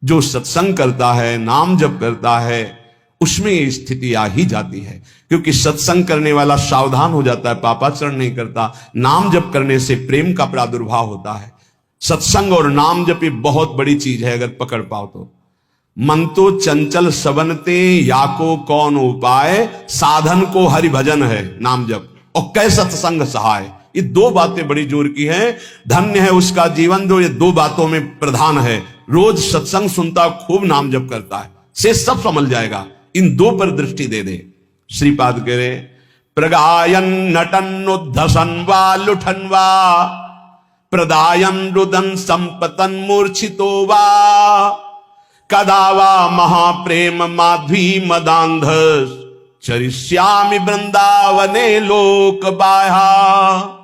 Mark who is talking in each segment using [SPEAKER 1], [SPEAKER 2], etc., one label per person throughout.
[SPEAKER 1] जो सत्संग करता है, नाम जप करता है, उसमें ये स्थिति आ ही जाती है। क्योंकि सत्संग करने वाला सावधान हो जाता है, पापाचरण नहीं करता। नाम जप करने से प्रेम का प्रादुर्भाव होता है। सत्संग और नाम जप ये बहुत बड़ी चीज है, अगर पकड़ पाओ तो। मन तो चंचल सबनते, या को कौन उपाय, साधन को हरि भजन है नाम जप, और कै सत्संग सहाय। ये दो बातें बड़ी जोर की हैं। धन्य है उसका जीवन जो ये दो बातों में प्रधान है। रोज सत्संग सुनता, खूब नाम जप करता है, से सब समझ जाएगा। इन दो पर दृष्टि दे दे। श्रीपाद कह रहे, प्रगायन नटन उद्धसन वा लुठन वा, प्रदायन रुदन संपतन मूर्छितो वा, कदा वा महाप्रेम माध्वी मदांध, चरिष्यामि वृंदावने लोक बाह्या।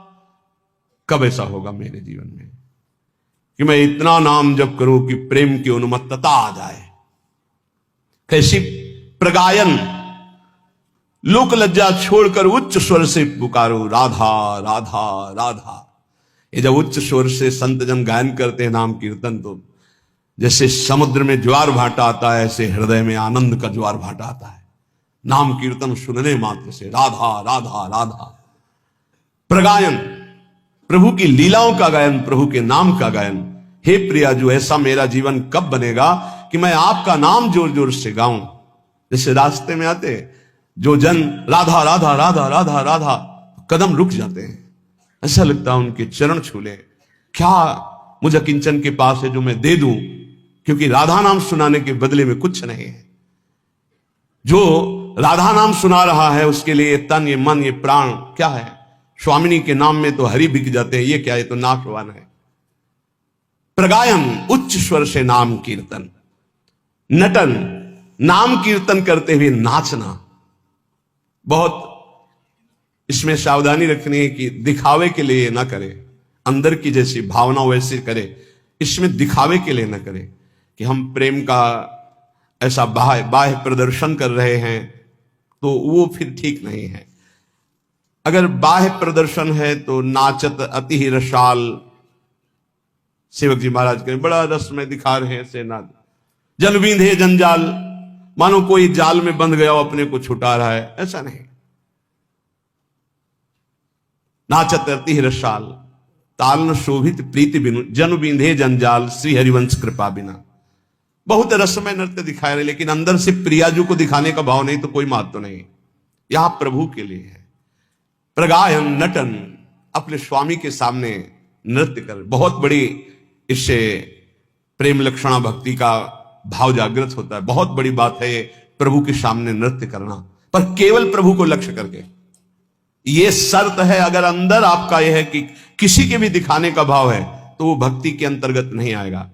[SPEAKER 1] कब ऐसा होगा मेरे जीवन में कि मैं इतना नाम जप करूं कि प्रेम की उन्मत्तता आ जाए। कैसी प्रगायन, लोक लज्जा छोड़कर उच्च स्वर से पुकारो, राधा राधा राधा। ये जब उच्च स्वर से संत जन गायन करते हैं नाम कीर्तन, तो जैसे समुद्र में ज्वार भाटा आता है, ऐसे हृदय में आनंद का ज्वार भाटा आता है। नाम कीर्तन सुनने मात्र से राधा राधा राधा। प्रगायन, प्रभु की लीलाओं का गायन, प्रभु के नाम का गायन। हे प्रिया, जो ऐसा मेरा जीवन कब बनेगा कि मैं आपका नाम जोर जोर से गाऊं। जैसे रास्ते में आते जो जन राधा राधा राधा राधा राधा, कदम रुक जाते हैं, ऐसा लगता है उनके चरण छू ले। क्या मुझे किंचन के पास है जो मैं दे दूं, क्योंकि राधा नाम सुनाने के बदले में कुछ नहीं है। जो राधा नाम सुना रहा है उसके लिए तन, ये मन, ये प्राण क्या है। स्वामिनी के नाम में तो हरि बिक जाते हैं, ये क्या है, तो नाशवान है। प्रगायन, उच्च स्वर से नाम कीर्तन। नटन, नाम कीर्तन करते हुए नाचना। बहुत इसमें सावधानी रखनी है कि दिखावे के लिए ना करे, अंदर की जैसी भावना वैसे करे। इसमें दिखावे के लिए ना करे कि हम प्रेम का ऐसा बाह्य प्रदर्शन कर रहे हैं, तो वो फिर ठीक नहीं है। अगर बाह्य प्रदर्शन है तो नाचत अति ही रसाल, सेवक जी महाराज कहें, बड़ा रस में दिखा रहे हैं ऐसे नाच। जल बींधे जंजाल, मानो कोई जाल में बंध गया अपने को छुटा रहा है, ऐसा नहीं। नाचत अति ही रसाल, ताल न शोभित प्रीति बिनु, जन बींधे जंजाल, श्री हरिवंश कृपा बिना। बहुत रसमय नृत्य दिखाए रहे, लेकिन अंदर से प्रियाजू को दिखाने का भाव नहीं, तो कोई महत्व नहीं। यहां प्रभु के लिए है। प्रगायन, नटन, अपने स्वामी के सामने नृत्य कर। बहुत बड़ी इससे प्रेम लक्षणा भक्ति का भाव जागृत होता है। बहुत बड़ी बात है ये, प्रभु के सामने नृत्य करना, पर केवल प्रभु को लक्ष्य करके। यह शर्त है, अगर अंदर आपका यह है कि किसी के भी दिखाने का भाव है, तो वो भक्ति के अंतर्गत नहीं आएगा।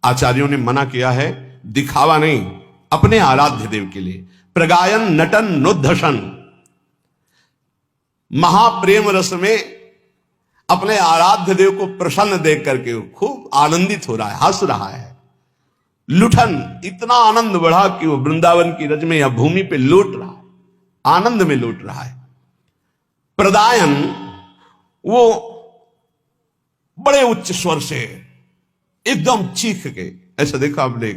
[SPEAKER 1] आचार्यों ने मना किया है, दिखावा नहीं, अपने आराध्य देव के लिए। प्रगायन, नटन, नोद्धसन, महाप्रेम रस में अपने आराध्य देव को प्रसन्न देख करके खूब आनंदित हो रहा है, हंस रहा है। लुठन, इतना आनंद बढ़ा कि वो वृंदावन की रज में या भूमि पे लौट रहा है, आनंद में लौट रहा है। प्रदायन, वो बड़े उच्च स्वर से एकदम चीख के, ऐसा देखा आपने,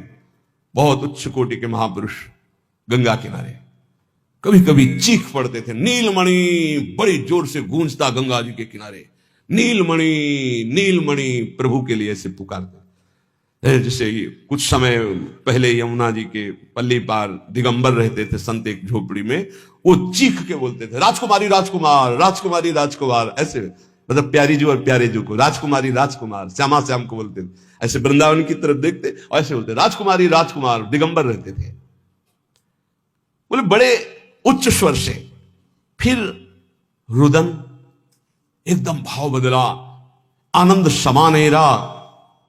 [SPEAKER 1] बहुत उच्च कोटि के महापुरुष गंगा किनारे कभी कभी चीख पड़ते थे। नीलमणि, बड़ी जोर से गूंजता गंगा जी के किनारे, नीलमणि नीलमणि, प्रभु के लिए ऐसे पुकारते। जैसे कुछ समय पहले यमुना जी के पल्ली पार दिगंबर रहते थे संत एक झोपड़ी में, वो चीख के बोलते थे, राजकुमारी राजकुमार, राजकुमारी राजकुमार, ऐसे मतलब प्यारी जी और प्यारे जी को राजकुमारी राजकुमार, श्यामा श्याम को बोलते थे। ऐसे वृंदावन की तरफ देखते और ऐसे बोलते, राजकुमारी राजकुमार। दिगंबर रहते थे, बोले बड़े उच्च स्वर से। फिर रुदन, एकदम भाव बदला, आनंद समा नहीं रहा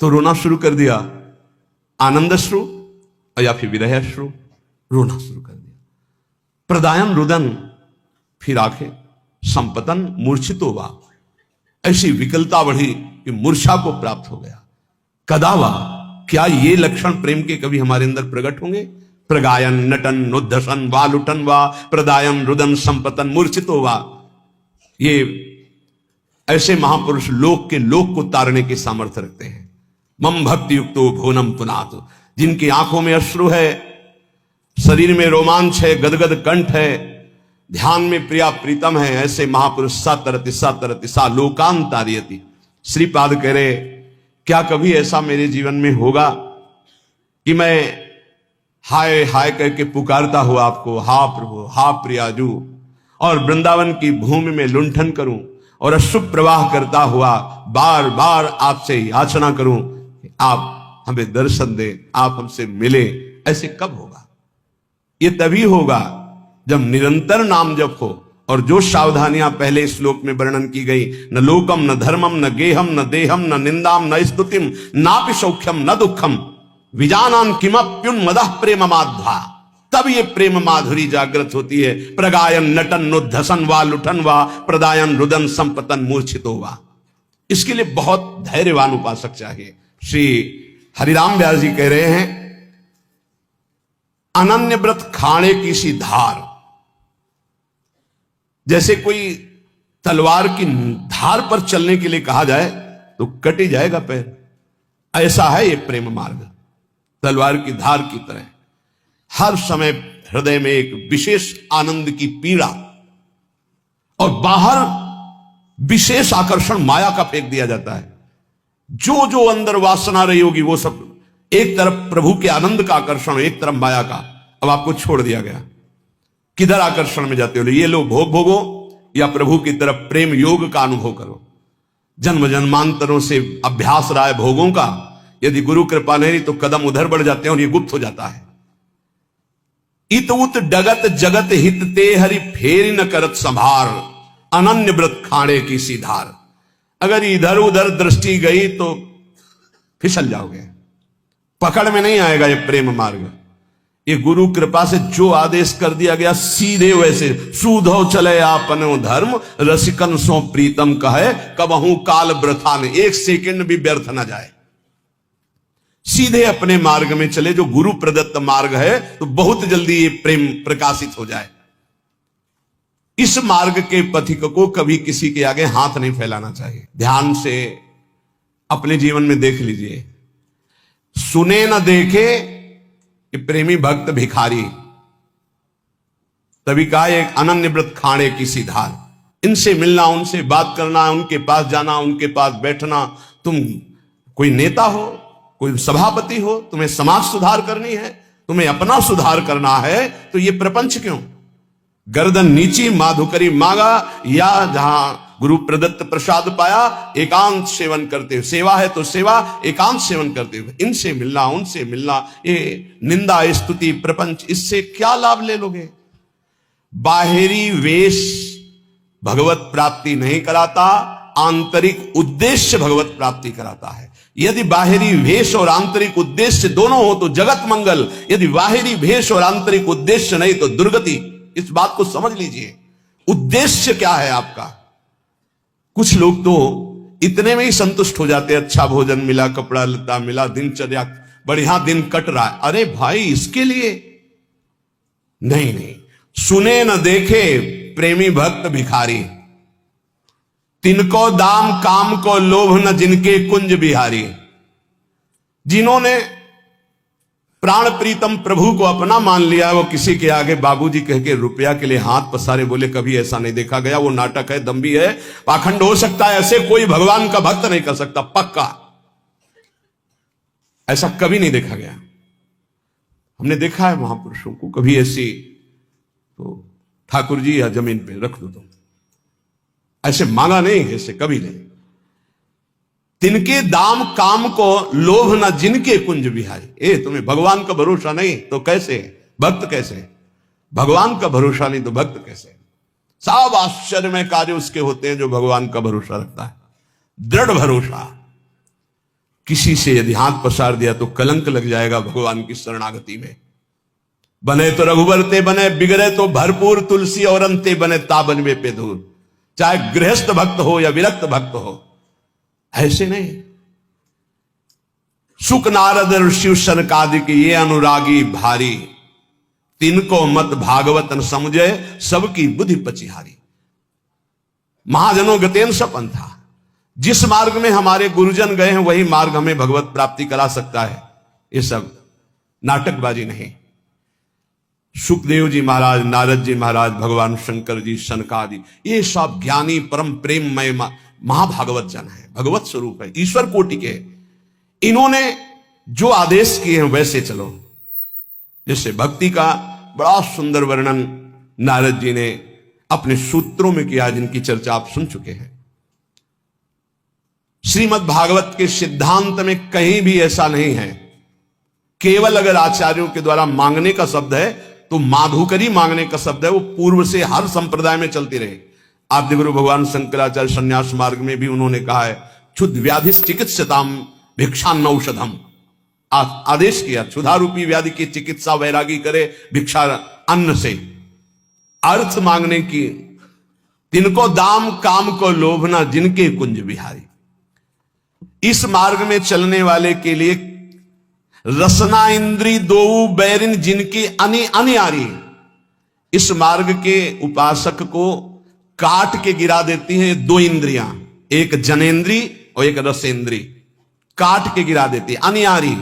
[SPEAKER 1] तो रोना शुरू कर दिया। आनंद श्रु या फिर विरह श्रु, रोना शुरू कर दिया। प्रदायन, रुदन, फिर आंखें संपतन मूर्छितो वा, ऐसी विकलता बढ़ी कि मूर्छा को प्राप्त हो गया। कदावा, क्या ये लक्षण प्रेम के कभी हमारे अंदर प्रकट होंगे? प्रगायन, नटन, नुद्धसन वा, लुटन वा, प्रदायन, रुदन, संपतन मूर्छितो वा। ये ऐसे महापुरुष लोक के लोक को तारने के सामर्थ्य रखते हैं। मम भक्ति युक्तो भुवनम पुनातु, जिनकी आंखों में अश्रु है, शरीर में रोमांच है, गदगद कंठ है, ध्यान में प्रिया प्रीतम है, ऐसे महापुरुष सा तरति सा लोकांतारियति। श्रीपाद कह रहे, क्या कभी ऐसा मेरे जीवन में होगा कि मैं हाय हाय करके पुकारता हुआ आपको, हा प्रभु, हा प्रियाजू, और वृंदावन की भूमि में लुंठन करूं और अशुभ प्रवाह करता हुआ बार बार आपसे याचना करूं कि आप हमें दर्शन दें, आप हमसे मिले। ऐसे कब होगा? ये तभी होगा जब निरंतर नाम जप हो। और जो सावधानियां पहले श्लोक में वर्णन की गई, न लोकम न धर्मम न गेहम न देहम न निंदाम न स्तुतिम नापि सौख्यम न दुखम विजानान किमप्युन्मदः प्रेम माध्वा, तब ये प्रेम माधुरी जागृत होती है। प्रगायन नटन नुद्धसन वा लुठन वा प्रदायन रुदन संपतन मूर्छितो वा। इसके लिए बहुत धैर्यवान उपासक चाहिए। श्री हरिराम व्यास जी कह रहे हैं, अनन्य व्रत खाणे की सी धार, जैसे कोई तलवार की धार पर चलने के लिए कहा जाए तो कट ही जाएगा पैर, ऐसा है ये प्रेम मार्ग, तलवार की धार की तरह। हर समय हृदय में एक विशेष आनंद की पीड़ा और बाहर विशेष आकर्षण माया का फेंक दिया जाता है। जो जो अंदर वासना रही होगी वो सब, एक तरफ प्रभु के आनंद का आकर्षण, एक तरफ माया का। अब आपको छोड़ दिया गया, किधर आकर्षण में जाते हो? ये लो भोग भोगो या प्रभु की तरफ प्रेम योग का अनुभव करो। जन्म जन्मांतरों से अभ्यास रहा है भोगों का, यदि गुरु कृपा नहीं तो कदम उधर बढ़ जाते हैं और ये गुप्त हो जाता है। इत उत डगत जगत हित ते हरि फेर न करत संभार, अनन्य व्रत खाणे की सीधार। अगर इधर उधर दृष्टि गई तो फिसल जाओगे, पकड़ में नहीं आएगा ये प्रेम मार्ग। ये गुरु कृपा से जो आदेश कर दिया गया सीधे वैसे, सूधो चले आपनो धर्म रसिकन सो प्रीतम कहे, कबहू काल व्रथा ने, एक सेकंड भी व्यर्थ ना जाए। सीधे अपने मार्ग में चले, जो गुरु प्रदत्त मार्ग है, तो बहुत जल्दी ये प्रेम प्रकाशित हो जाए। इस मार्ग के पथिक को कभी किसी के आगे हाथ नहीं फैलाना चाहिए। ध्यान से अपने जीवन में देख लीजिए, सुने न देखे कि प्रेमी भक्त भिखारी, तभी कहा एक अनन्य व्रत खाणे की सी धार। इनसे मिलना, उनसे बात करना, उनके पास जाना, उनके पास बैठना। तुम कोई नेता हो, कोई सभापति हो, तुम्हें समाज सुधार करनी है, तुम्हें अपना सुधार करना है, तो ये प्रपंच क्यों? गर्दन नीची माधुकरी मांगा, या जहां गुरु प्रदत्त प्रसाद पाया एकांत सेवन करते हुए, सेवा है तो सेवा, एकांत सेवन करते हुए। इनसे मिलना, उनसे मिलना, ये निंदा स्तुति प्रपंच, इससे क्या लाभ ले लोगे? बाहरी वेश भगवत प्राप्ति नहीं कराता, आंतरिक उद्देश्य भगवत प्राप्ति कराता है। यदि बाहरी भेष और आंतरिक उद्देश्य दोनों हो तो जगत मंगल, यदि बाहरी भेष और आंतरिक उद्देश्य नहीं तो दुर्गति। इस बात को समझ लीजिए, उद्देश्य क्या है आपका। कुछ लोग तो इतने में ही संतुष्ट हो जाते हैं, अच्छा भोजन मिला, कपड़ा लता मिला, दिनचर्या बढ़िया दिन कट रहा है। अरे भाई, इसके लिए नहीं, नहीं, सुने न देखे प्रेमी भक्त भिखारी, तिनको दाम काम को लोभ न जिनके कुंज बिहारी। जिन्होंने प्राण प्रीतम प्रभु को अपना मान लिया, वो किसी के आगे बाबूजी कह के रुपया के लिए हाथ पसारे, बोले कभी ऐसा नहीं देखा गया। वो नाटक है, दम्भी है, पाखंड हो सकता है। ऐसे कोई भगवान का भक्त नहीं कर सकता, पक्का। ऐसा कभी नहीं देखा गया। हमने देखा है महापुरुषों को, कभी ऐसी तो ठाकुर जी या जमीन पे रख दो तुम, ऐसे मांगा नहीं, ऐसे कभी नहीं। तिनके दाम काम को लोभ न जिनके कुंज बिहारी। ए, तुम्हें भगवान का भरोसा नहीं तो कैसे भक्त? कैसे भगवान का भरोसा नहीं तो भक्त कैसे? सब आश्चर्यमय कार्य उसके होते हैं जो भगवान का भरोसा रखता है, दृढ़ भरोसा। किसी से यदि हाथ पसार दिया तो कलंक लग जाएगा भगवान की शरणागति में। बने तो रघुबर ते बने, बिगड़े तो भरपूर तुलसी और अंते बने ताबन वे पे दूर। चाहे गृहस्थ भक्त हो या विरक्त भक्त हो, ऐसे नहीं। सुख नारद ऋषि सनकादि के ये अनुरागी भारी, तिनको मत भागवत न समझे, सबकी बुद्धि पचिहारी। महाजनों गतेन सपन था। जिस मार्ग में हमारे गुरुजन गए हैं वही मार्ग हमें भगवत प्राप्ति करा सकता है। ये सब नाटकबाजी नहीं। सुखदेव जी महाराज, नारद जी महाराज, भगवान शंकर जी, सनकादि, ये सब ज्ञानी परम प्रेममय महाभागवत जन है, भगवत स्वरूप है, ईश्वर कोटि के। इन्होंने जो आदेश किए हैं वैसे चलो। जैसे भक्ति का बड़ा सुंदर वर्णन नारद जी ने अपने सूत्रों में किया, जिनकी चर्चा आप सुन चुके हैं। श्रीमद् भागवत के सिद्धांत में कहीं भी ऐसा नहीं है। केवल अगर आचार्यों के द्वारा मांगने का शब्द है तो माधुकरी मांगने का शब्द है, वो पूर्व से हर संप्रदाय में चलती रही। आद्य गुरु भगवान शंकराचार्य संन्यास मार्ग में भी उन्होंने कहा है, क्षुद्ध व्याधि चिकित्सताम भिक्षान्न औषधम, आदेश किया क्षुधा रूपी व्याधि की चिकित्सा वैरागी करे भिक्षा अन्न से। अर्थ मांगने की, तिनको दाम काम को लोभना जिनके कुंज बिहारी। इस मार्ग में चलने वाले के लिए रसना इंद्री दो बैरिन जिनकी अनियारी, इस मार्ग के उपासक को काट के गिरा देती हैं दो इंद्रियां, एक जनेन्द्री और एक रसेंद्री, काट के गिरा देती, अनियारी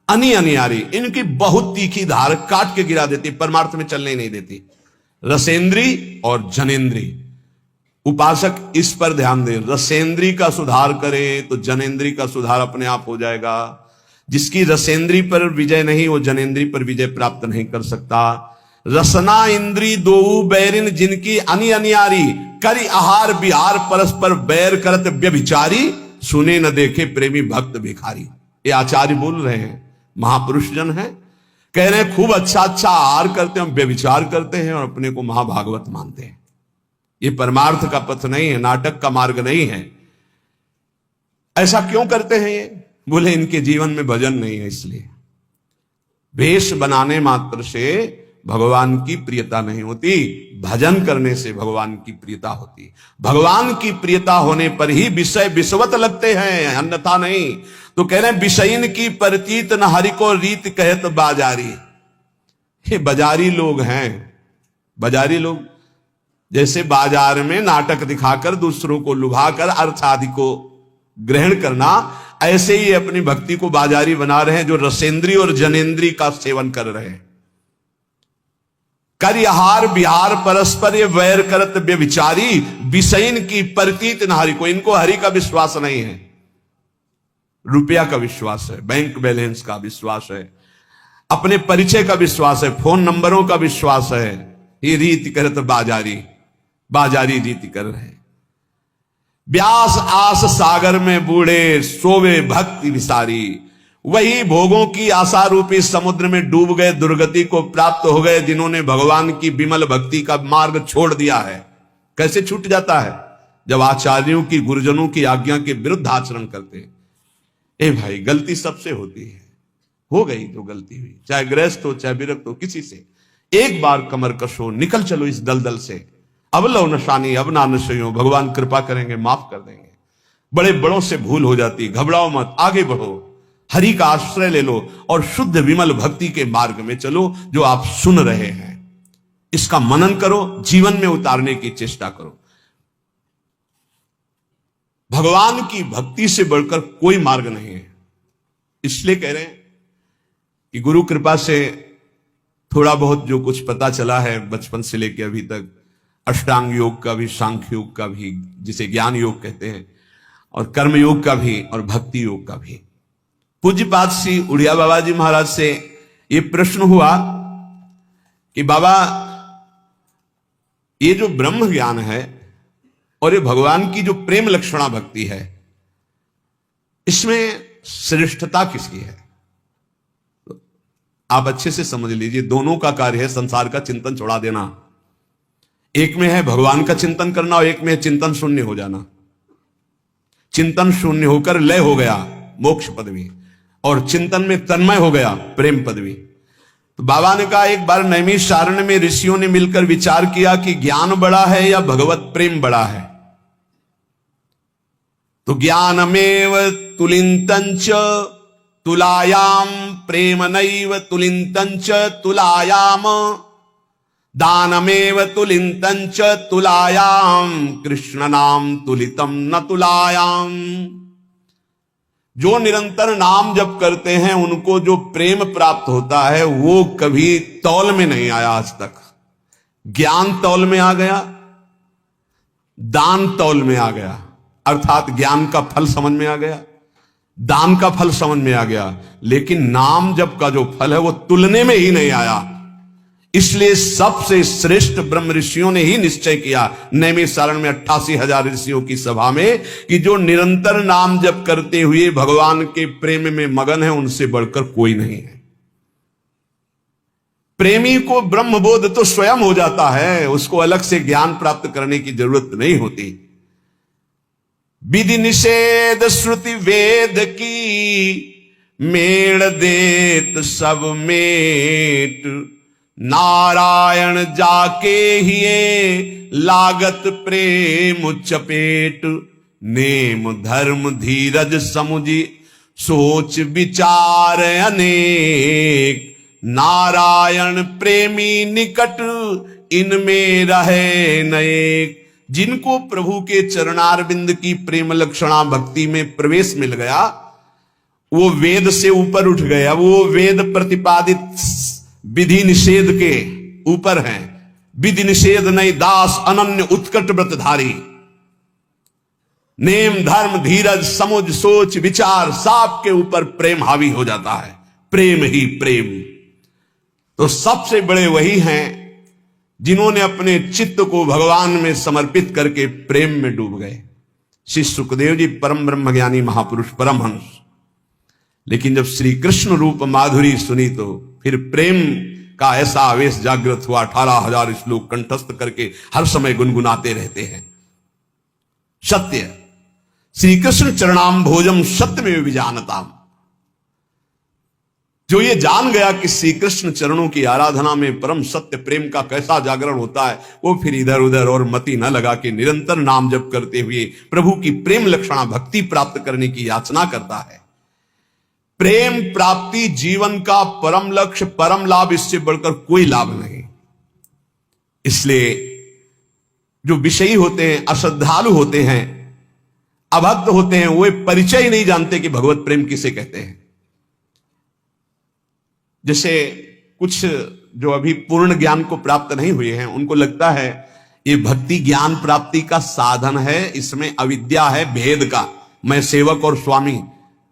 [SPEAKER 1] अनियारी, इनकी बहुत तीखी धार काट के गिरा देती, परमार्थ में चलने नहीं देती। रसेंद्री और जनेन्द्री, उपासक इस पर ध्यान दे। रसेंद्री का सुधार करे तो जनेन्द्री का सुधार अपने आप हो जाएगा। जिसकी रसेंद्री पर विजय नहीं, वो जनेन्द्री पर विजय प्राप्त नहीं कर सकता। रसना इंद्री दो बैरिन जिनकी अनियारी, करी आहार बिहार परस्पर बैर करत व्यभिचारी, सुने न देखे प्रेमी भक्त भिखारी। ये आचार्य बोल रहे हैं, महापुरुष जन है, कह रहे हैं खूब अच्छा अच्छा आहार करते हैं, व्यभिचार करते हैं और अपने को महाभागवत मानते हैं। ये परमार्थ का पथ नहीं है, नाटक का मार्ग नहीं है। ऐसा क्यों करते हैं ये? बोले इनके जीवन में भजन नहीं है, इसलिए। वेश बनाने मात्र से भगवान की प्रियता नहीं होती, भजन करने से भगवान की प्रियता होती। भगवान की प्रियता होने पर ही विषय विषवत लगते हैं, अन्यथा नहीं। तो कह रहे हैं विषयीन की परतीत न हरि को रीत कहत बाजारी। ये बाजारी लोग हैं। बाजारी लोग जैसे बाजार में नाटक दिखाकर दूसरों को लुभाकर अर्थ आदि को ग्रहण करना, ऐसे ही अपनी भक्ति को बाजारी बना रहे हैं, जो रसेंद्री और जनेन्द्री का सेवन कर रहे हैं। कर आहार बिहार परस्पर ये वैर करत व्यभिचारी, विषयीन की प्रतीत न हरि को, इनको हरि का विश्वास नहीं है, रुपया का विश्वास है, बैंक बैलेंस का विश्वास है, अपने परिचय का विश्वास है, फोन नंबरों का विश्वास है। ये रीति करत बाजारी रीति कर रहे हैं। व्यास आस सागर में बूढ़े सोवे भक्ति विसारी, वही भोगों की आशा रूपी समुद्र में डूब गए, दुर्गति को प्राप्त हो गए, जिन्होंने भगवान की विमल भक्ति का मार्ग छोड़ दिया है। कैसे छूट जाता है? जब आचार्यों की, गुरुजनों की आज्ञा के विरुद्ध आचरण करते हैं। ए भाई, गलती सबसे होती है, हो गई तो गलती हुई, चाहे गृहस्थ हो चाहे विरक्त हो, किसी से एक बार कमर कसो, निकल चलो इस दलदल से। अब लो नशानी अब ना नशो, भगवान कृपा करेंगे, माफ कर देंगे। बड़े बड़ों से भूल हो जाती, घबराओ मत, आगे बढ़ो, हरि का आश्रय ले लो और शुद्ध विमल भक्ति के मार्ग में चलो। जो आप सुन रहे हैं इसका मनन करो, जीवन में उतारने की चेष्टा करो। भगवान की भक्ति से बढ़कर कोई मार्ग नहीं है। इसलिए कह रहे हैं कि गुरु कृपा से थोड़ा बहुत जो कुछ पता चला है बचपन से लेकर अभी तक, अष्टांग योग का भी, सांख्य योग का भी, जिसे ज्ञान योग कहते हैं, और कर्म योग का भी और भक्ति योग का भी। पूज्यपाद श्री उड़िया बाबा जी महाराज से यह प्रश्न हुआ कि बाबा, ये जो ब्रह्म ज्ञान है और ये भगवान की जो प्रेम लक्षणा भक्ति है, इसमें श्रेष्ठता किसकी है? तो आप अच्छे से समझ लीजिए, दोनों का कार्य है संसार का चिंतन छोड़ा देना। एक में है भगवान का चिंतन करना और एक में है चिंतन शून्य हो जाना। चिंतन शून्य होकर लय हो गया मोक्ष पदवी, और चिंतन में तन्मय हो गया प्रेम पदवी। तो बाबा ने कहा, एक बार नैमिषारण्य में ऋषियों ने मिलकर विचार किया कि ज्ञान बड़ा है या भगवत प्रेम बड़ा है। तो ज्ञानमेव तुलिंतंच तुलायाम प्रेम नैव तुलिंतंच तुलायाम, दानमेव तुलिंतंच तुलायाम कृष्ण नाम तुलितम न तुलायाम। जो निरंतर नाम जप करते हैं उनको जो प्रेम प्राप्त होता है वो कभी तौल में नहीं आया आज तक। ज्ञान तौल में आ गया, दान तौल में आ गया, अर्थात ज्ञान का फल समझ में आ गया, दान का फल समझ में आ गया, लेकिन नाम जप का जो फल है वो तुलने में ही नहीं आया। इसलिए सबसे श्रेष्ठ ब्रह्म ऋषियों ने ही निश्चय किया नैमिषारण्य में 88,000 ऋषियों की सभा में कि जो निरंतर नाम जप करते हुए भगवान के प्रेम में मगन है उनसे बढ़कर कोई नहीं है। प्रेमी को ब्रह्मबोध तो स्वयं हो जाता है, उसको अलग से ज्ञान प्राप्त करने की जरूरत नहीं होती। विधि निषेध श्रुति वेद की मेड़ देत सब मेट, नारायण जाके हिये लागत प्रेम चपेट, नेम धर्म धीरज समुझी सोच विचार अनेक, नारायण प्रेमी निकट इनमें रहे नएक। जिनको प्रभु के चरणारविंद की प्रेम लक्षणा भक्ति में प्रवेश मिल गया वो वेद से ऊपर उठ गया, वो वेद प्रतिपादित विधि निषेध के ऊपर हैं। विधि निषेध नहीं दास अनन्य उत्कट व्रतधारी, नेम धर्म धीरज समुझ सोच विचार सब के ऊपर प्रेम हावी हो जाता है। प्रेम ही प्रेम। तो सबसे बड़े वही हैं जिन्होंने अपने चित्त को भगवान में समर्पित करके प्रेम में डूब गए। श्री सुखदेव जी परम ब्रह्मज्ञानी महापुरुष परमहंस, लेकिन जब श्री कृष्ण रूप माधुरी सुनी तो फिर प्रेम का ऐसा आवेश जागृत हुआ। 18,000 श्लोक कंठस्थ करके हर समय गुनगुनाते रहते हैं। सत्य श्री कृष्ण चरणाम भोजम सत्य में विजानताम। जो ये जान गया कि श्री कृष्ण चरणों की आराधना में परम सत्य प्रेम का कैसा जागरण होता है, वो फिर इधर उधर और मति न लगा के निरंतर नाम जप करते हुए प्रभु की प्रेम लक्षणा भक्ति प्राप्त करने की याचना करता है। प्रेम प्राप्ति जीवन का परम लक्ष्य, परम लाभ, इससे बढ़कर कोई लाभ नहीं। इसलिए जो विषयी होते हैं, अश्रद्धालु होते हैं, अभक्त होते हैं, वो परिचय ही नहीं जानते कि भगवत प्रेम किसे कहते हैं। जैसे कुछ जो अभी पूर्ण ज्ञान को प्राप्त नहीं हुए हैं उनको लगता है ये भक्ति ज्ञान प्राप्ति का साधन है, इसमें अविद्या है भेद का, मैं सेवक और स्वामी।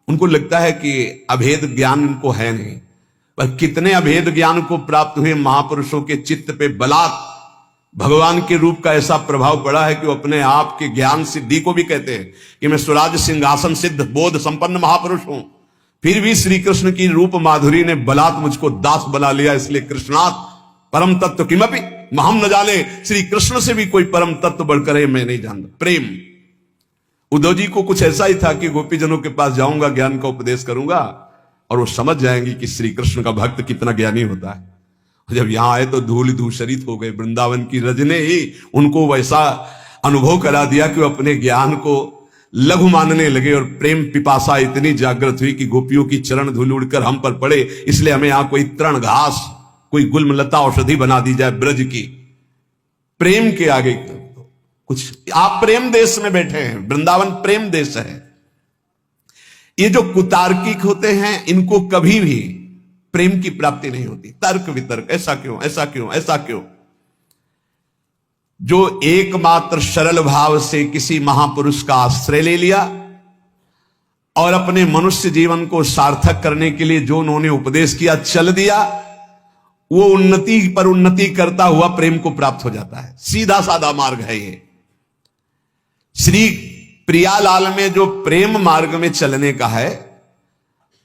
[SPEAKER 1] उनको लगता है कि अभेद ज्ञान इनको है नहीं। पर कितने अभेद ज्ञान को प्राप्त हुए महापुरुषों के चित्त पे बलात् भगवान के रूप का ऐसा प्रभाव पड़ा है कि वो अपने आप के ज्ञान सिद्धि को भी कहते हैं कि मैं स्वराज सिंहासन सिद्ध बोध संपन्न महापुरुष हूं। फिर भी श्री कृष्ण की रूप माधुरी ने बलात् मुझको दास बना लिया, इसलिए कृष्णात् परम तत्व किमपि महम न जाने। श्री कृष्ण से भी कोई परम तत्व बढ़कर है मैं नहीं जानता। प्रेम। उद्धव जी को कुछ ऐसा ही था कि गोपीजनों के पास जाऊंगा, ज्ञान का उपदेश करूंगा और वो समझ जाएंगे कि श्री कृष्ण का भक्त कितना ज्ञानी होता है। जब यहां आए तो धूल धूसरित हो गए। वृंदावन की रज ने ही उनको वैसा अनुभव करा दिया कि वो अपने ज्ञान को लघु मानने लगे और प्रेम पिपासा इतनी जागृत हुई कि गोपियों की चरण धूल उड़कर हम पर पड़े, इसलिए हमें यहां कोई तृण घास, कोई गुलमलता औषधि बना दी जाए ब्रज की। प्रेम के आगे कुछ। आप प्रेम देश में बैठे हैं, वृंदावन प्रेम देश है। ये जो कुतार्किक होते हैं इनको कभी भी प्रेम की प्राप्ति नहीं होती। तर्क वितर्क, ऐसा क्यों, ऐसा क्यों, ऐसा क्यों। जो एकमात्र सरल भाव से किसी महापुरुष का आश्रय ले लिया और अपने मनुष्य जीवन को सार्थक करने के लिए जो उन्होंने उपदेश किया चल दिया, वो उन्नति पर उन्नति करता हुआ प्रेम को प्राप्त हो जाता है। सीधा साधा मार्ग है ये। श्री प्रियालाल में जो प्रेम मार्ग में चलने का है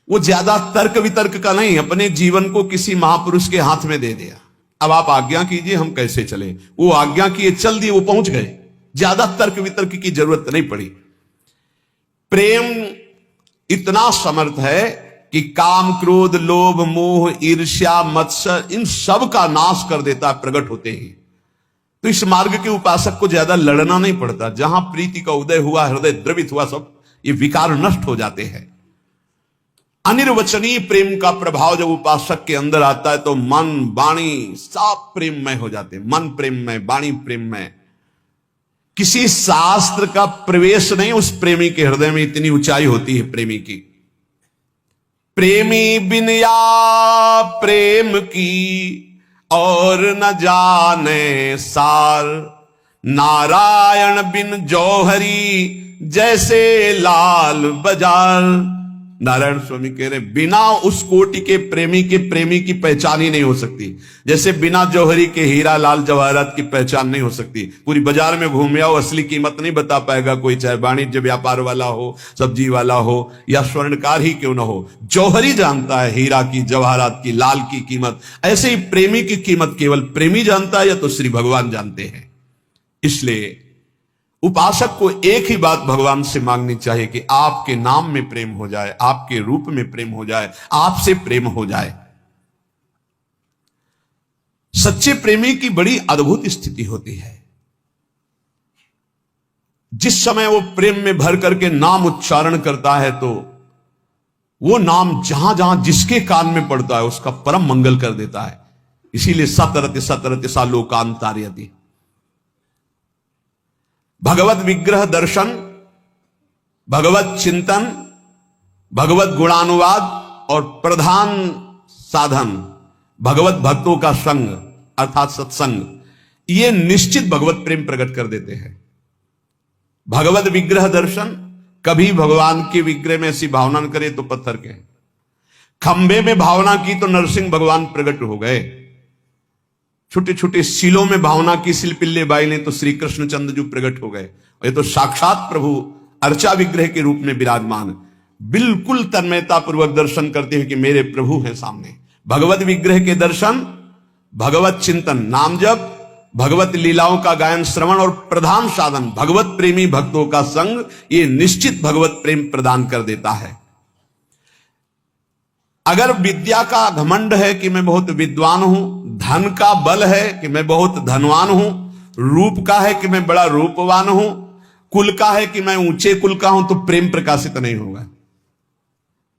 [SPEAKER 1] वो ज्यादा तर्क वितर्क का नहीं, अपने जीवन को किसी महापुरुष के हाथ में दे दिया। अब आप आज्ञा कीजिए हम कैसे चले। वो आज्ञा किए, चल दिए, वो पहुंच गए। ज्यादा तर्क वितर्क की जरूरत नहीं पड़ी। प्रेम इतना समर्थ है कि काम क्रोध लोभ मोह ईर्ष्या मत्सर इन सब का नाश कर देता है प्रकट होते ही। तो इस मार्ग के उपासक को ज्यादा लड़ना नहीं पड़ता। जहां प्रीति का उदय हुआ, हृदय द्रवित हुआ, सब ये विकार नष्ट हो जाते हैं। अनिर्वचनीय प्रेम का प्रभाव जब उपासक के अंदर आता है तो मन वाणी सब प्रेममय हो जाते हैं। मन प्रेममय, वाणी प्रेममय। किसी शास्त्र का प्रवेश नहीं उस प्रेमी के हृदय में, इतनी ऊंचाई होती है प्रेमी की। प्रेमी बिन या प्रेम की और न जाने सार, नारायण बिन जौहरी जैसे लाल बाजार। नारायण स्वामी कह रहे बिना उस कोटि के प्रेमी की पहचान ही नहीं हो सकती, जैसे बिना जौहरी के हीरा लाल जवाहरात की पहचान नहीं हो सकती। पूरी बाजार में घूम आओ, असली कीमत नहीं बता पाएगा कोई, चाहे वाणिज्य व्यापार वाला हो, सब्जी वाला हो या स्वर्णकार ही क्यों ना हो। जौहरी जानता है हीरा की, जवाहरात की, लाल की कीमत। ऐसे ही प्रेमी की कीमत केवल प्रेमी जानता है या तो श्री भगवान जानते हैं। इसलिए उपासक को एक ही बात भगवान से मांगनी चाहिए कि आपके नाम में प्रेम हो जाए, आपके रूप में प्रेम हो जाए, आपसे प्रेम हो जाए। सच्चे प्रेमी की बड़ी अद्भुत स्थिति होती है। जिस समय वो प्रेम में भर करके नाम उच्चारण करता है तो वो नाम जहां जहां जिसके कान में पड़ता है उसका परम मंगल कर देता है। इसीलिए सतरति सतरति सा लोकांतार्यति। भगवत विग्रह दर्शन, भगवत चिंतन, भगवत गुणानुवाद और प्रधान साधन भगवत भक्तों का संग अर्थात सत्संग, ये निश्चित भगवत प्रेम प्रकट कर देते हैं। भगवत विग्रह दर्शन, कभी भगवान के विग्रह में ऐसी भावना न करे तो पत्थर के। खंबे में भावना की तो नरसिंह भगवान प्रकट हो गए। छोटे छोटे शिलों में भावना की शिल्पिल्ले बाई ने तो श्री कृष्ण चंद्र जी प्रकट हो गए। ये तो साक्षात प्रभु अर्चा विग्रह के रूप में विराजमान, बिल्कुल तन्मयता पूर्वक दर्शन करते हैं कि मेरे प्रभु हैं सामने। भगवत विग्रह के दर्शन, भगवत चिंतन, नाम जप, भगवत लीलाओं का गायन श्रवण और प्रधान साधन भगवत प्रेमी भक्तों का संग, ये निश्चित भगवत प्रेम प्रदान कर देता है। अगर विद्या का घमंड है कि मैं बहुत विद्वान हूं, धन का बल है कि मैं बहुत धनवान हूं, रूप का है कि मैं बड़ा रूपवान हूं, कुल का है कि मैं ऊंचे कुल का हूं, तो प्रेम प्रकाशित नहीं होगा।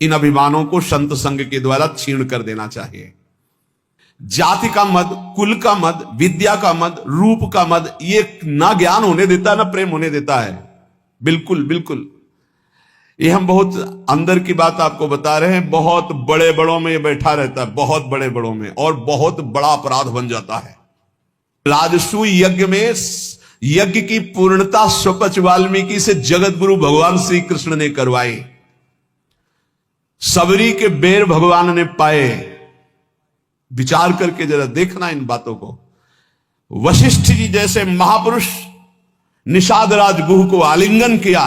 [SPEAKER 1] इन अभिमानों को संत संग के द्वारा छीण कर देना चाहिए। जाति का मद, कुल का मद, विद्या का मद, रूप का मद, ये ना ज्ञान होने देता ना प्रेम होने देता है। बिल्कुल बिल्कुल। ये हम बहुत अंदर की बात आपको बता रहे हैं। बहुत बड़े बड़ों में ये बैठा रहता है, बहुत बड़े बड़ों में, और बहुत बड़ा अपराध बन जाता है। राजसूय यज्ञ में यज्ञ की पूर्णता स्वपच वाल्मीकि से जगत गुरु भगवान श्री कृष्ण ने करवाई। सबरी के बेर भगवान ने पाए। विचार करके जरा देखना इन बातों को। वशिष्ठ जी जैसे महापुरुष निषाद राज गुह को आलिंगन किया।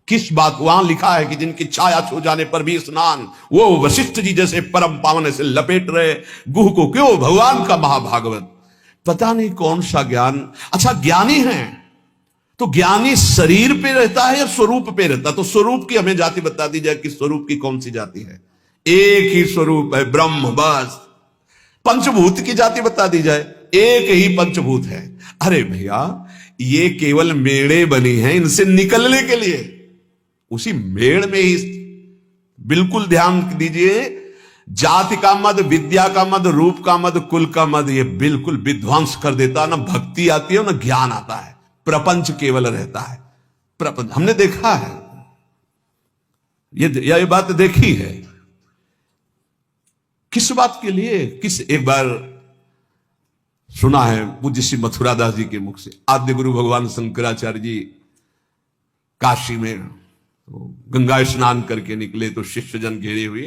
[SPEAKER 1] किस बात, वहां लिखा है कि जिनकी छाया छू जाने पर भी स्नान, वो वशिष्ठ जी जैसे परम पावन से लपेट रहे गुह को। क्यों? भगवान का महाभागवत। पता नहीं कौन सा ज्ञान। अच्छा, ज्ञानी है तो ज्ञानी शरीर पे रहता है या स्वरूप पे रहता है? तो स्वरूप की हमें जाति बता दी जाए कि स्वरूप की कौन सी जाति है। एक ही स्वरूप है, ब्रह्म, बस। पंचभूत की जाति बता दी जाए, एक ही पंचभूत है। अरे भैया, ये केवल मेड़े बनी हैं इनसे निकलने के लिए। उसी मेड़ में ही बिल्कुल ध्यान दीजिए, जाति का मद, विद्या का मद, रूप का मद, कुल का मद, ये बिल्कुल विध्वंस कर देता है। ना भक्ति आती है ना ज्ञान आता है, प्रपंच केवल रहता है। प्रपंच हमने देखा है, ये बात देखी है। किस बात के लिए? एक बार सुना है पूज्य श्री मथुरादास जी के मुख से। आद्य गुरु भगवान शंकराचार्य जी काशी में तो गंगा स्नान करके निकले तो शिष्य जन घेरे हुए।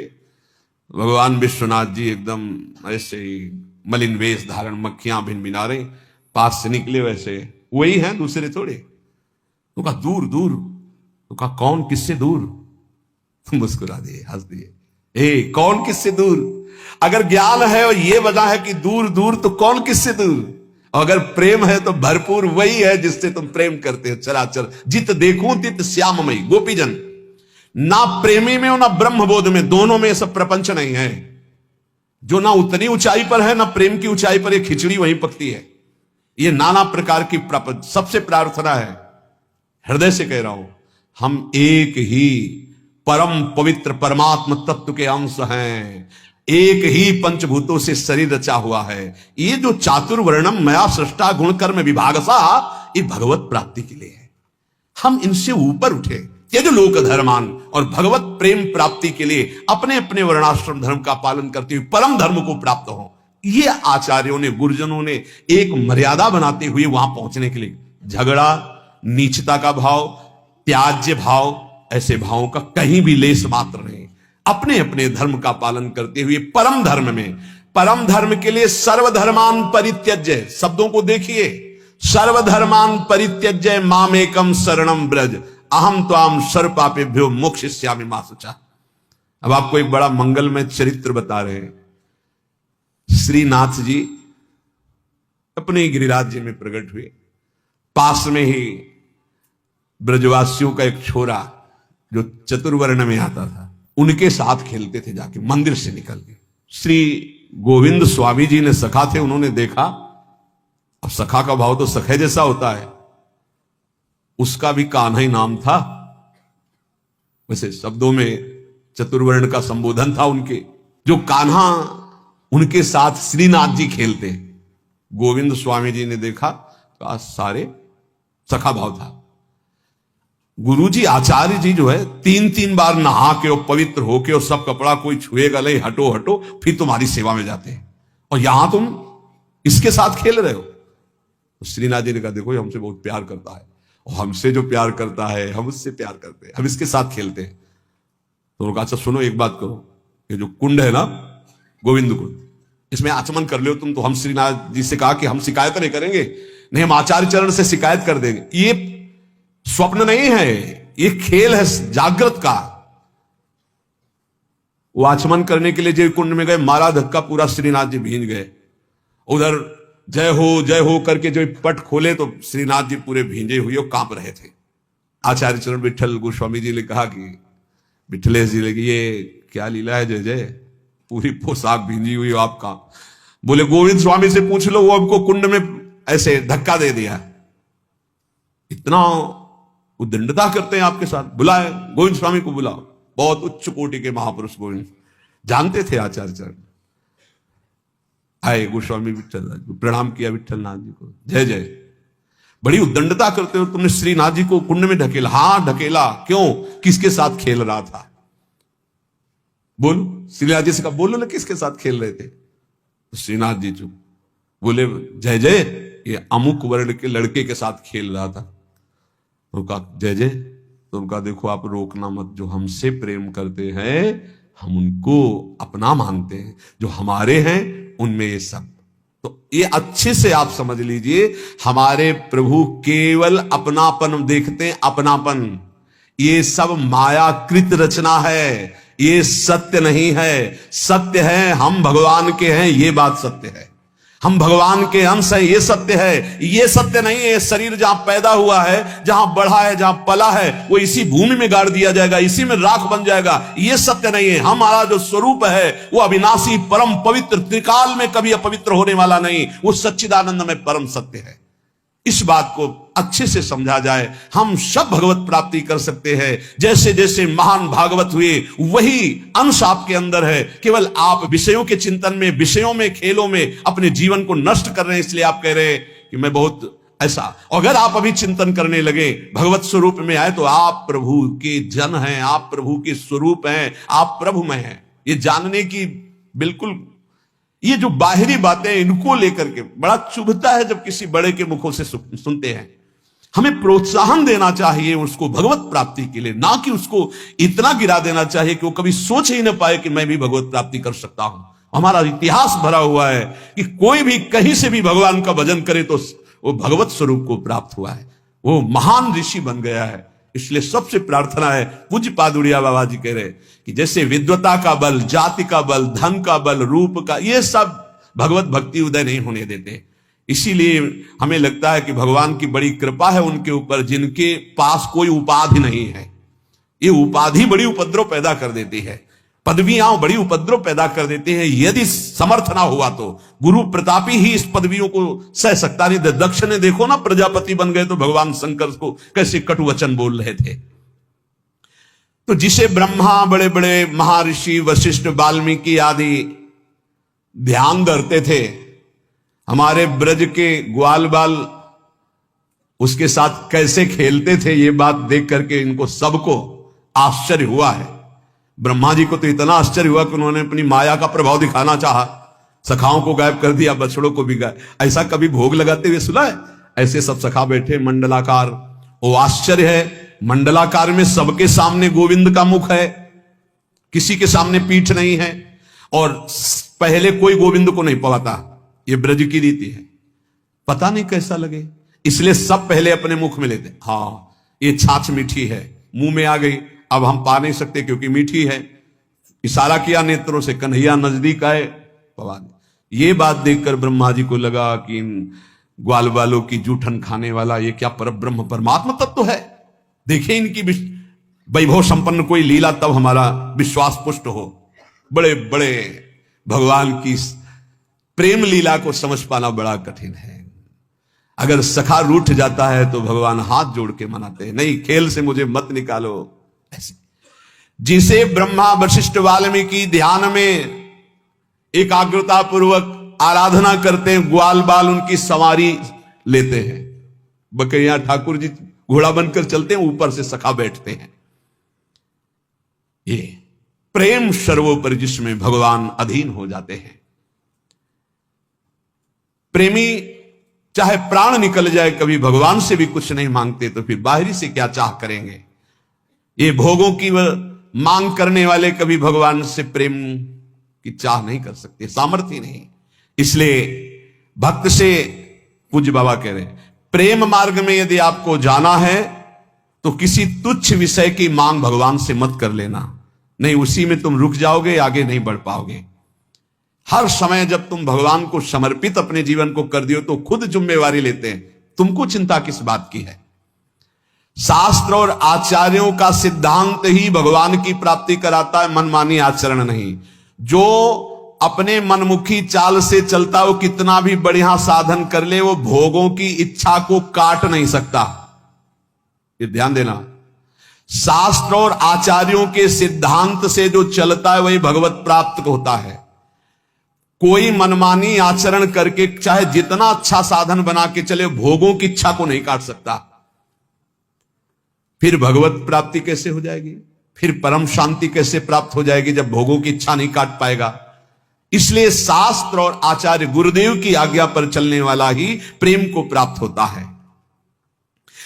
[SPEAKER 1] भगवान विश्वनाथ जी एकदम ऐसे ही मलिन वेश धारण, मक्खियां भिन भिना रही, पास से निकले वैसे वही हैं, दूसरे थोड़े। तो कहा दूर दूर। तो कहा कौन किससे दूर? मुस्कुरा दिए, हंस दिए। कौन किससे दूर? अगर ज्ञान है और ये वजह है कि दूर दूर, तो कौन किससे दूर? और अगर प्रेम है तो भरपूर वही है जिससे तुम प्रेम करते हो। चराचर जित देखूं तित श्याममयी। गोपीजन, ना प्रेमी में हो ना ब्रह्मबोध में, दोनों में सब प्रपंच नहीं है। जो ना उतनी ऊंचाई पर है ना प्रेम की ऊंचाई पर, ये खिचड़ी वहीं पकती है। ये नाना प्रकार की प्रपंच। सबसे प्रार्थना है, हृदय से कह रहा हूं, हम एक ही परम पवित्र परमात्म तत्व के अंश हैं। एक ही पंचभूतों से शरीर रचा हुआ है। ये जो चातुर्वर्णम मया सृष्टा गुण कर्म विभागसा, ये भगवत प्राप्ति के लिए है। हम इनसे ऊपर उठे, त्यज लोक धर्मान, और भगवत प्रेम प्राप्ति के लिए अपने अपने वर्णाश्रम धर्म का पालन करते हुए परम धर्म को प्राप्त हो। ये आचार्यों ने, गुरुजनों ने एक मर्यादा बनाते हुए वहां पहुंचने के लिए, झगड़ा, नीचता का भाव, त्याज्य भाव, ऐसे भावों का कहीं भी लेस मात्र नहीं, अपने अपने धर्म का पालन करते हुए परम धर्म में, परम धर्म के लिए सर्वधर्मान परित्यज्य, शब्दों को देखिए, सर्वधर्मान परित्यज्य मामेकम शरणम ब्रज अहम त्वाम सर्व पापेभ्यो मोक्षयिष्यामि मा शुचा। अब आपको एक बड़ा मंगलमय चरित्र बता रहे हैं। श्रीनाथ जी अपने गिरिराज्य में प्रकट हुए, पास में ही ब्रजवासियों का एक छोरा जो चतुर्वर्ण में आता था, उनके साथ खेलते थे जाके मंदिर से निकल के। श्री गोविंद स्वामी जी ने, सखा थे, उन्होंने देखा, अब सखा का भाव तो सखे जैसा होता है, उसका भी कान्हा ही नाम था, वैसे शब्दों में चतुर्वर्ण का संबोधन था उनके, जो कान्हा उनके साथ श्रीनाथ जी खेलते। गोविंद स्वामी जी ने देखा तो सारे सखा भाव था। गुरुजी आचार्य जी जो है 3-3 बार नहा के और पवित्र होके और सब कपड़ा कोई छुएगा नहीं, हटो हटो, फिर तुम्हारी सेवा में जाते हैं, और यहां तुम इसके साथ खेल रहे हो। तो श्रीनाथ जी ने कहा देखो ये हमसे बहुत प्यार करता है, और हमसे जो प्यार करता है हम उससे प्यार करते हैं, हम इसके साथ खेलते हैं। तो उन्होंने कहा अच्छा सुनो, एक बात करो, ये जो कुंड है ना गोविंद कुंड, इसमें आचमन कर लो तुम। तो हम श्रीनाथ जी से कहा कि हम शिकायत नहीं करेंगे, नहीं हम आचार्य चरण से शिकायत कर देंगे, ये स्वप्न नहीं है, ये खेल है जागृत का। वो आचमन करने के लिए जय कुंड में गए, मारा धक्का, पूरा श्रीनाथ जी भींज गए। उधर जय हो करके जो पट खोले तो श्रीनाथ जी पूरे भींजे हुए और कांप रहे थे। आचार्य चरण विठल गोस्वामी जी ने कहा कि विठलेश जी लगी ये क्या लीला है जय जय, पूरी पोशाक भींजी हुई आपका। बोले गोविंद स्वामी से पूछ लो, वो हमको कुंड में ऐसे धक्का दे दिया। इतना उद्दंडता करते हैं आपके साथ, बुलाए गोविंद स्वामी को, बुलाओ, बहुत उच्च कोटि के महापुरुष गोविंद, जानते थे आचार्य चरण। आए गोस्वामी विठल प्रणाम किया विठल नाथ जी को, जय जय, बड़ी उद्दंडता करते हो तुमने श्रीनाथ जी को कुंड में ढकेला। हाँ ढकेला, क्यों, किसके साथ खेल रहा था, बोलो। श्रीनाथ जी से कहा बोलो ना किसके साथ खेल रहे थे। तो श्रीनाथ जी चुप, बोले जय जय ये अमुक वर्ण के लड़के के साथ खेल रहा था। उनका जय जय, तो उनका देखो आप रोकना मत, जो हमसे प्रेम करते हैं हम उनको अपना मानते हैं, जो हमारे हैं उनमें ये सब। तो ये अच्छे से आप समझ लीजिए, हमारे प्रभु केवल अपनापन देखते हैं, अपनापन। ये सब मायाकृत रचना है, ये सत्य नहीं है। सत्य है हम भगवान के हैं, ये बात सत्य है, हम भगवान के अंश हैं, ये सत्य है। ये सत्य नहीं है शरीर जहां पैदा हुआ है, जहां बढ़ा है, जहां पला है, वो इसी भूमि में गाड़ दिया जाएगा, इसी में राख बन जाएगा, ये सत्य नहीं है। हमारा जो स्वरूप है वो अविनाशी, परम पवित्र, त्रिकाल में कभी अपवित्र होने वाला नहीं, वो सच्चिदानंद में परम सत्य है। इस बात को अच्छे से समझा जाए, हम सब भगवत प्राप्ति कर सकते हैं। जैसे जैसे महान भागवत हुए वही अंश आपके अंदर है, केवल आप विषयों के चिंतन में, विषयों में, खेलों में अपने जीवन को नष्ट कर रहे हैं। इसलिए आप कह रहे हैं कि मैं बहुत ऐसा, अगर आप अभी चिंतन करने लगे, भगवत स्वरूप में आए, तो आप प्रभु के जन हैं, आप प्रभु के स्वरूप हैं, आप प्रभु में हैं। ये जानने की बिल्कुल, ये जो बाहरी बातें इनको लेकर के बड़ा चुभता है जब किसी बड़े के मुखों से सुनते हैं। हमें प्रोत्साहन देना चाहिए उसको भगवत प्राप्ति के लिए, ना कि उसको इतना गिरा देना चाहिए कि वो कभी सोच ही ना पाए कि मैं भी भगवत प्राप्ति कर सकता हूं। हमारा इतिहास भरा हुआ है कि कोई भी कहीं से भी भगवान का भजन करे तो वो भगवत स्वरूप को प्राप्त हुआ है, वो महान ऋषि बन गया है। इसलिए सबसे प्रार्थना है, पूज्य पादुड़िया बाबा जी कह रहे कि जैसे विद्वता का बल, जाति का बल, धन का बल, रूप का, ये सब भगवत भक्ति उदय नहीं होने देते। इसीलिए हमें लगता है कि भगवान की बड़ी कृपा है उनके ऊपर, जिनके पास कोई उपाधि नहीं है। ये उपाधि बड़ी उपद्रव पैदा कर देती है, पदवियां बड़ी उपद्रव पैदा कर देते हैं। यदि समर्थ ना हुआ तो गुरु प्रतापी ही इस पदवियों को सह सकता नहीं। दक्ष ने देखो ना, प्रजापति बन गए तो भगवान शंकर को कैसे कटु वचन बोल रहे थे। तो जिसे ब्रह्मा, बड़े बड़े महर्षि वशिष्ठ, वाल्मीकि आदि ध्यान धरते थे, हमारे ब्रज के ग्वाल बाल उसके साथ कैसे खेलते थे, ये बात देख करके इनको सबको आश्चर्य हुआ है। ब्रह्मा जी को तो इतना आश्चर्य हुआ कि उन्होंने अपनी माया का प्रभाव दिखाना चाहा, सखाओं को गायब कर दिया, बछड़ों को भी गायब। ऐसा कभी भोग लगाते हुए सुना है? ऐसे सब सखा बैठे मंडलाकार। वो आश्चर्य है, मंडलाकार में सबके सामने गोविंद का मुख है, किसी के सामने पीठ नहीं है, और पहले कोई गोविंद को नहीं पवाता। ये ब्रज की रीति है, पता नहीं कैसा लगे, इसलिए सब पहले अपने मुख में लेते। हाँ, ये छाछ मीठी है, मुंह में आ गई, अब हम पा नहीं सकते क्योंकि मीठी है। इशारा किया नेत्रों से, कन्हैया नजदीक आए, पवा दे। ये बात देखकर ब्रह्मा जी को लगा कि इन ग्वाल वालों की जूठन खाने वाला ये क्या परब्रह्म परमात्मा तत्व है। देखिए इनकी वैभव संपन्न कोई लीला, तब हमारा विश्वास पुष्ट हो। बड़े बड़े भगवान की प्रेम लीला को समझ पाना बड़ा कठिन है। अगर सखा रूठ जाता है तो भगवान हाथ जोड़ के मनाते हैं, नहीं खेल से मुझे मत निकालो। ऐसे जिसे ब्रह्मा वशिष्ठ वाल्मीकि ध्यान में एकाग्रता पूर्वक आराधना करते हैं, ग्वाल बाल उनकी सवारी लेते हैं। बकरियां ठाकुर जी घोड़ा बनकर चलते हैं, ऊपर से सखा बैठते हैं। ये प्रेम सर्वोपरि, जिसमें भगवान अधीन हो जाते हैं। प्रेमी चाहे प्राण निकल जाए, कभी भगवान से भी कुछ नहीं मांगते, तो फिर बाहरी से क्या चाह करेंगे। ये भोगों की मांग करने वाले कभी भगवान से प्रेम की चाह नहीं कर सकते, सामर्थ्य नहीं। इसलिए भक्त से, पूज्य बाबा कह रहे, प्रेम मार्ग में यदि आपको जाना है तो किसी तुच्छ विषय की मांग भगवान से मत कर लेना, नहीं उसी में तुम रुक जाओगे, आगे नहीं बढ़ पाओगे। हर समय जब तुम भगवान को समर्पित अपने जीवन को कर दियो तो खुद जिम्मेवारी लेते हैं, तुमको चिंता किस बात की है। शास्त्र और आचार्यों का सिद्धांत ही भगवान की प्राप्ति कराता है, मनमानी आचरण नहीं। जो अपने मनमुखी चाल से चलता, वो कितना भी बढ़िया साधन कर ले, वो भोगों की इच्छा को काट नहीं सकता। ये ध्यान देना, शास्त्र और आचार्यों के सिद्धांत से जो चलता है वही भगवत प्राप्त होता है। कोई मनमानी आचरण करके चाहे जितना अच्छा साधन बना के चले, भोगों की इच्छा को नहीं काट सकता। फिर भगवत प्राप्ति कैसे हो जाएगी, फिर परम शांति कैसे प्राप्त हो जाएगी जब भोगों की इच्छा नहीं काट पाएगा। इसलिए शास्त्र और आचार्य गुरुदेव की आज्ञा पर चलने वाला ही प्रेम को प्राप्त होता है।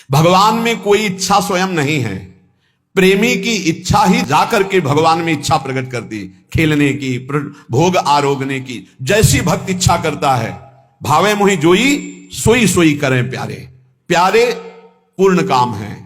[SPEAKER 1] भगवान में कोई इच्छा स्वयं नहीं है, प्रेमी की इच्छा ही जाकर के भगवान में इच्छा प्रकट करती, खेलने की, भोग आरोगने की। जैसी भक्त इच्छा करता है, भावे मोहि जोई सोई सोई करें प्यारे। प्यारे पूर्ण काम है,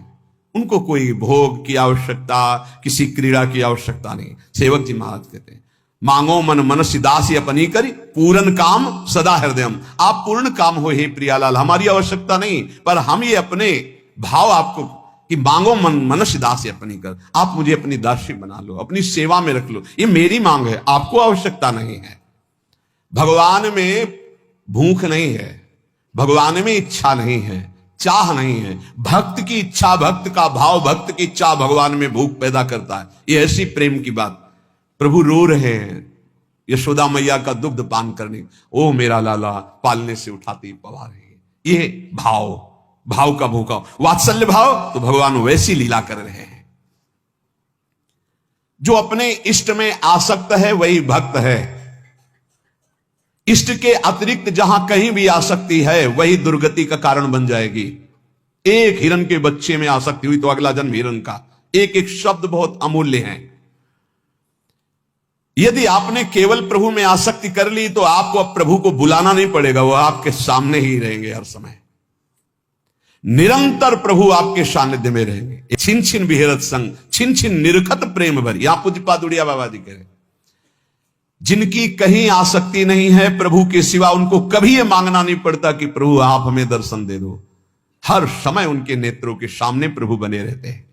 [SPEAKER 1] उनको कोई भोग की आवश्यकता, किसी क्रीड़ा की आवश्यकता नहीं। सेवक जी महाराज कहते हैं, मांगो मन मनसि दासी अपनी करी, पूर्ण काम सदा हृदयम। आप पूर्ण काम हो हे प्रियालाल, हमारी आवश्यकता नहीं, पर हम ये अपने भाव आपको कि मांगो मन मनसि दासी अपनी कर, आप मुझे अपनी दासी बना लो, अपनी सेवा में रख लो, ये मेरी मांग है, आपको आवश्यकता नहीं है। भगवान में भूख नहीं है, भगवान में इच्छा नहीं है, चाह नहीं है। भक्त की इच्छा, भक्त का भाव, भक्त की इच्छा भगवान में भूख पैदा करता है। ये ऐसी प्रेम की बात। प्रभु रो रहे हैं यशोदा मैया का दुग्ध पान करने, ओ मेरा लाला पालने से उठाती पवा रही। ये भाव, भाव का भूखा वात्सल्य भाव, तो भगवान वैसी लीला कर रहे हैं। जो अपने इष्ट में आसक्त है वही भक्त है। इष्ट के अतिरिक्त जहां कहीं भी आसक्ति है वही दुर्गति का कारण बन जाएगी। एक हिरन के बच्चे में आसक्ति हुई तो अगला जन्म हिरन का। एक एक शब्द बहुत अमूल्य है। यदि आपने केवल प्रभु में आसक्ति कर ली तो आपको अब प्रभु को बुलाना नहीं पड़ेगा, वो आपके सामने ही रहेंगे हर समय। निरंतर प्रभु आपके सानिध्य में रहेंगे। छिन छिन बिहरत संग, छिन छिन निरखत प्रेम भर। यहां पूज्यपाद उड़िया बाबा जी कह रहे, जिनकी कहीं आसक्ति नहीं है प्रभु के सिवा, उनको कभी यह मांगना नहीं पड़ता कि प्रभु आप हमें दर्शन दे दो। हर समय उनके नेत्रों के सामने प्रभु बने रहते हैं।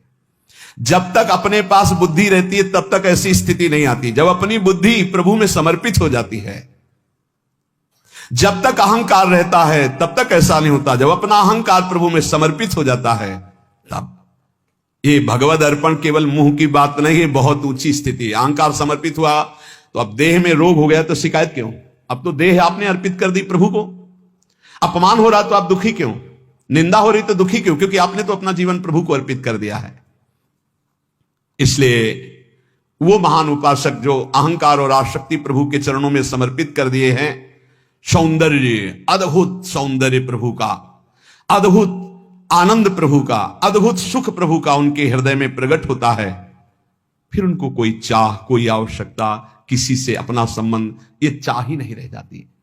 [SPEAKER 1] जब तक अपने पास बुद्धि रहती है तब तक ऐसी स्थिति नहीं आती। जब अपनी बुद्धि प्रभु में समर्पित हो जाती है, जब तक अहंकार रहता है तब तक ऐसा नहीं होता। जब अपना अहंकार प्रभु में समर्पित हो जाता है तब ये भगवद अर्पण केवल मुंह की बात नहीं है, बहुत ऊंची स्थिति। अहंकार समर्पित हुआ तो अब देह में रोग हो गया तो शिकायत क्यों? अब तो देह आपने अर्पित कर दी प्रभु को। अपमान हो रहा तो आप दुखी क्यों? निंदा हो रही तो दुखी क्यों? क्योंकि आपने तो अपना जीवन प्रभु को अर्पित कर दिया है। इसलिए वो महान उपासक जो अहंकार और आसक्ति प्रभु के चरणों में समर्पित कर दिए हैं, सौंदर्य, अद्भुत सौंदर्य प्रभु का, अद्भुत आनंद प्रभु का, अद्भुत सुख प्रभु का उनके हृदय में प्रकट होता है, फिर उनको कोई चाह, कोई आवश्यकता, किसी से अपना संबंध, ये चाह ही नहीं रह जाती।